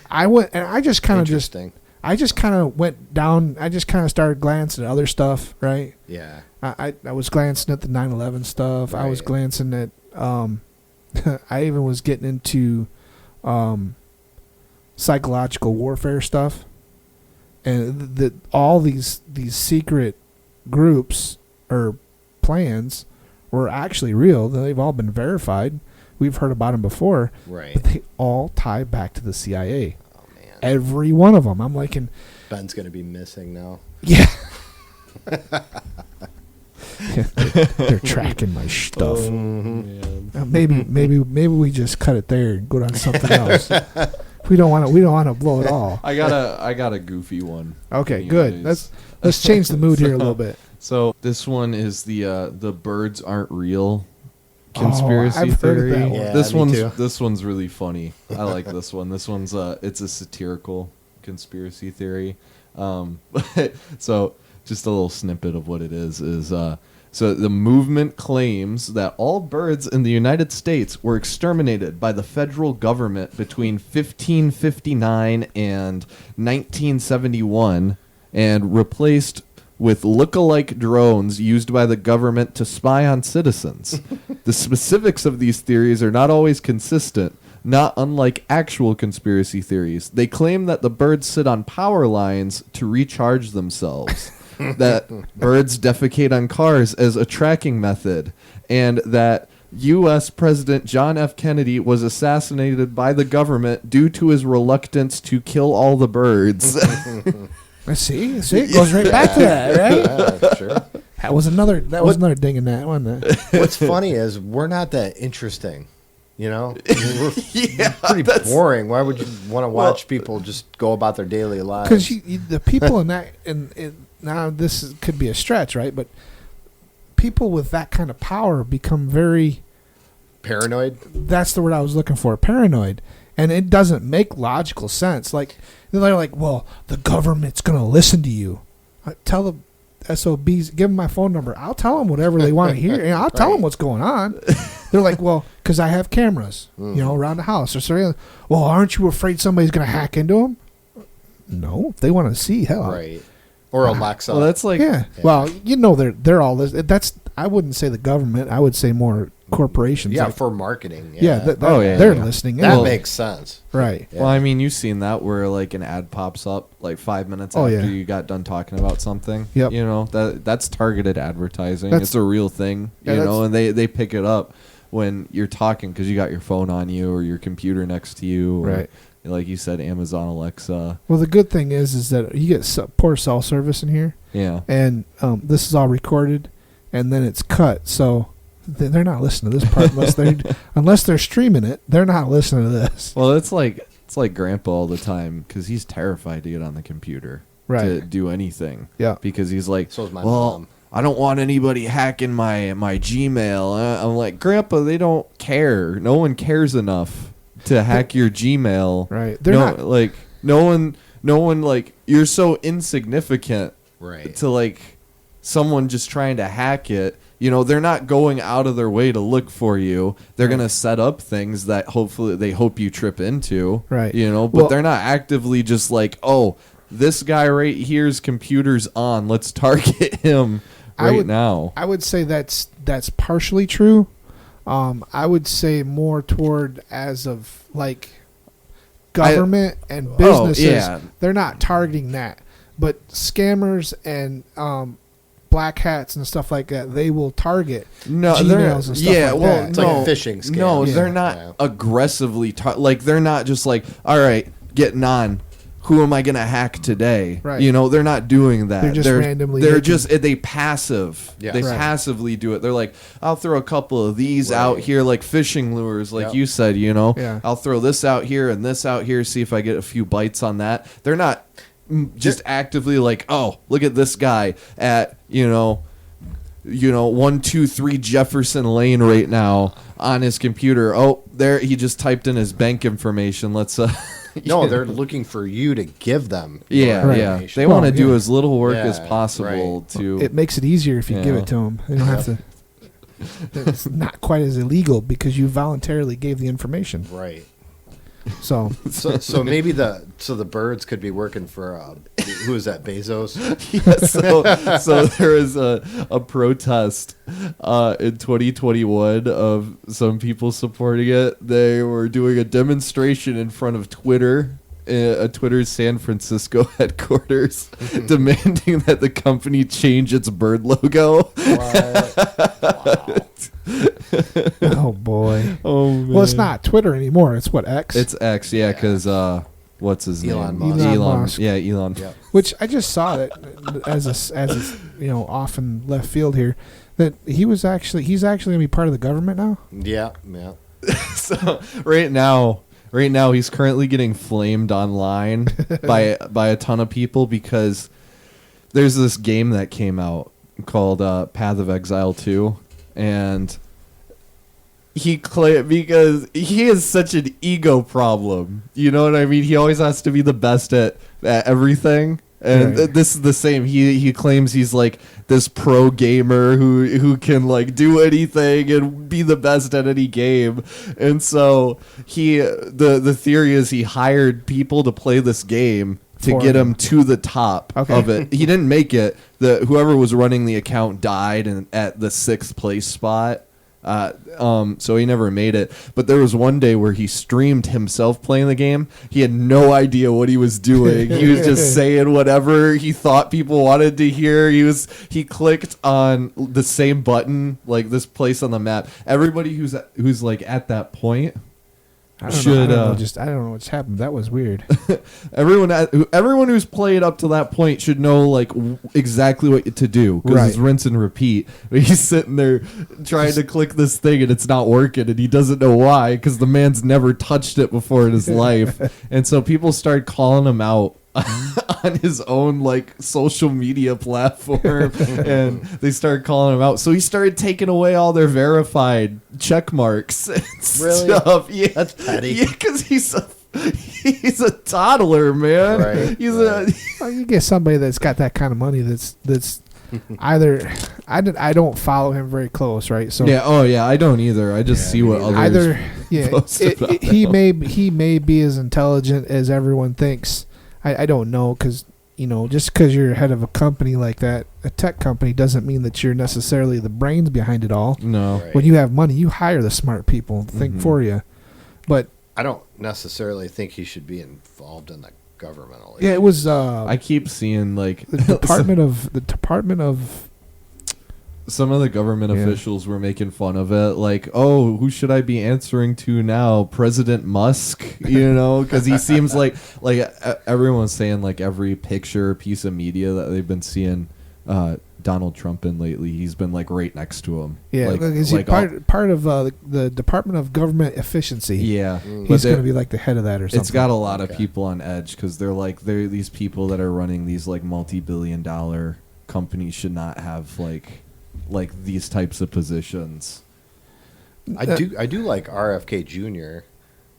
I went and I just kind of went down. I just kind of started glancing at other stuff, right? Yeah. I was glancing at the 9/11 stuff. Right. I was glancing at. I even was getting into psychological warfare stuff, and all these secret groups or plans were actually real. They've all been verified. We've heard about them before, right? But they all tie back to the CIA. Oh man, every one of them. I'm like, Ben's gonna be missing now. Yeah. They're tracking my stuff. Mm-hmm. Maybe we just cut it there and go down to something else. We don't want to blow it all. I got a goofy one. Okay, good. Let's change the mood here a little bit. So this one is the birds aren't real conspiracy theory. Heard of that one. Yeah, this one's really funny. I like this one. This one's it's a satirical conspiracy theory. So just a little snippet of what it is so the movement claims that all birds in the United States were exterminated by the federal government between 1559 and 1971 and replaced with look-alike drones used by the government to spy on citizens. The specifics of these theories are not always consistent, not unlike actual conspiracy theories. They claim that the birds sit on power lines to recharge themselves, that birds defecate on cars as a tracking method, and that U.S. President John F. Kennedy was assassinated by the government due to his reluctance to kill all the birds. See, it goes right back to that, right? Yeah, sure. That was another ding in that one. What's funny is we're not that interesting, We're pretty boring. Why would you want to watch people just go about their daily lives? Because the people in that, now this could be a stretch, right? But people with that kind of power become very paranoid. That's the word I was looking for, paranoid. And it doesn't make logical sense. Like, they're like, well, the government's going to listen to you. Tell the SOBs, give them my phone number. I'll tell them whatever they want to hear. I'll tell them what's going on. They're like, well, because I have cameras, around the house or surveillance. Well, aren't you afraid somebody's going to hack into them? No, if they want to see, hell. Right. Or Alexa. Well, that's like... Yeah. Well, they're all this. That's, I wouldn't say the government. I would say more corporations. Yeah, for marketing. Yeah, they're listening. That makes sense. Right. Yeah. Well, I mean, you've seen that where like an ad pops up like 5 minutes after you got done talking about something. Yep. That's targeted advertising. It's a real thing, and they pick it up when you're talking because you got your phone on you or your computer next to you. Or, right. Like you said, Amazon Alexa. Well, the good thing is that you get poor cell service in here. Yeah. And this is all recorded, and then it's cut. So they're not listening to this part unless they're streaming it. They're not listening to this. Well, it's like Grandpa all the time because he's terrified to get on the computer to do anything. Yeah. Because he's like, so is my mom. I don't want anybody hacking my Gmail. I'm like, Grandpa, they don't care. No one cares enough to hack your Gmail. Right. They're not like no one like you're so insignificant. Right. To like someone just trying to hack it. they're not going out of their way to look for you. They're going to set up things that hopefully they hope you trip into. Right. But they're not actively just like, oh, this guy right here's computer's on. Let's target him now. I would say that's partially true. I would say more toward as of like government and businesses. They're not targeting that. But scammers and black hats and stuff like that, they will target Gmails and stuff like that. It's like a phishing scam. No, they're not aggressively they're not just like, all right, getting on. Who am I going to hack today? Right. They're not doing that. They're just randomly. They passive. Yeah. They passively do it. They're like, I'll throw a couple of these out here, like fishing lures, like you said. Yeah. I'll throw this out here and this out here, see if I get a few bites on that. They're not just actively like, oh, look at this guy at 123 Jefferson Lane right now on his computer. Oh, there he just typed in his bank information. Let's No, they're looking for you to give them. Yeah. They want to do as little work as possible to. It makes it easier if you give it to them. They don't have to. It's not quite as illegal because you voluntarily gave the information. Right. So maybe the birds could be working for who is that, Bezos? So there was a protest in 2021 of some people supporting it. They were doing a demonstration in front of Twitter's San Francisco headquarters, demanding that the company change its bird logo. Wow. Oh boy. Oh man. Well, it's not Twitter anymore. It's what, X? It's X, because what's his Elon name? Musk. Elon Musk. Yeah, Elon. Yeah. Which I just saw that as off in left field here, that he's actually gonna be part of the government now. Yeah. So right now he's currently getting flamed online by a ton of people because there's this game that came out called Path of Exile 2, and he claimed, because he has such an ego problem, you know what I mean? He always has to be the best at everything. And this is the same. He claims he's like this pro gamer who can like do anything and be the best at any game. And so the theory is he hired people to play this game to get him to the top of it. He didn't make it. Whoever was running the account died at the 6th place spot. So he never made it. But there was one day where he streamed himself playing the game. He had no idea what he was doing. He was just saying whatever he thought people wanted to hear. He clicked on the same button, like this place on the map. Everybody who's like at that point I don't know what's happened. That was weird. Everyone who's played up to that point should know like exactly what to do, because it's rinse and repeat. But he's sitting there trying to click this thing and it's not working, and he doesn't know why, because the man's never touched it before in his life. And so people start calling him out on his own like social media platform, and they started calling him out. So he started taking away all their verified check marks and stuff. Yeah, that's petty. Yeah, because he's a toddler, man. Right. Well, you get somebody that's got that kind of money that's either I don't follow him very close, right? So I don't either. I just see what others post about he may be as intelligent as everyone thinks. I don't know, because just because you're head of a company like that, a tech company, doesn't mean that you're necessarily the brains behind it all. No. Right. When you have money, you hire the smart people to think for you. But I don't necessarily think he should be involved in the governmental. Yeah, it was. I keep seeing like the Department of. Some of the government officials were making fun of it, like, "Oh, who should I be answering to now? President Musk?" Because he seems like everyone's saying like every picture, piece of media that they've been seeing Donald Trump in lately, he's been like right next to him. Yeah, is he part of the Department of Government Efficiency? Yeah, he's going to be like the head of that or something. It's got a lot of people on edge because they're these people that are running these like multi-billion-dollar companies should not have like these types of positions. I do like RFK Jr.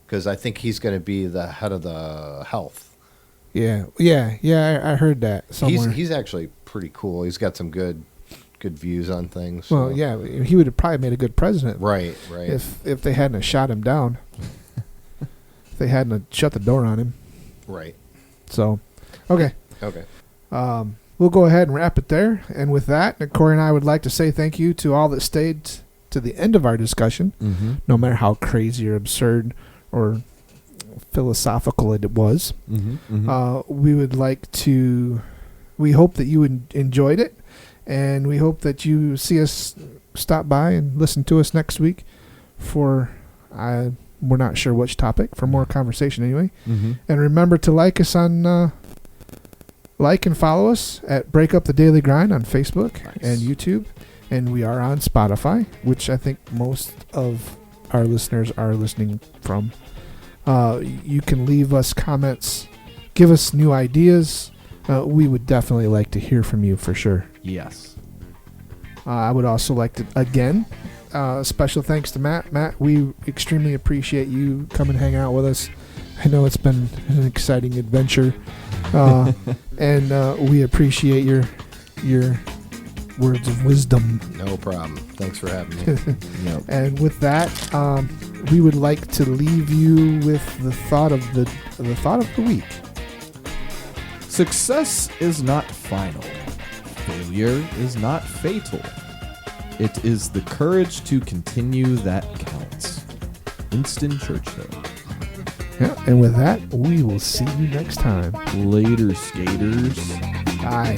because I think he's going to be the head of the health. Yeah. I heard that somewhere. He's actually pretty cool. He's got some good good views on things. Well, yeah, he would have probably made a good president. Right. If they hadn't have shot him down. If they hadn't have shut the door on him. Right. So, okay. We'll go ahead and wrap it there. And with that, Corey and I would like to say thank you to all that stayed to the end of our discussion, no matter how crazy or absurd or philosophical it was. We hope that you enjoyed it, and we hope that you see us stop by and listen to us next week for, we're not sure which topic, for more conversation anyway. And remember to like us on... like and follow us at Break Up the Daily Grind on Facebook and YouTube. And we are on Spotify, which I think most of our listeners are listening from. You can leave us comments, give us new ideas. We would definitely like to hear from you for sure. Yes. I would also like to, again, special thanks to Matt. Matt, we extremely appreciate you coming and hang out with us. I know it's been an exciting adventure. And we appreciate your words of wisdom. No problem. Thanks for having me. Yep. And with that, we would like to leave you with the thought of the week. Success is not final. Failure is not fatal. It is the courage to continue that counts. Winston Churchill. Yeah, and with that, we will see you next time. Later, skaters. Bye.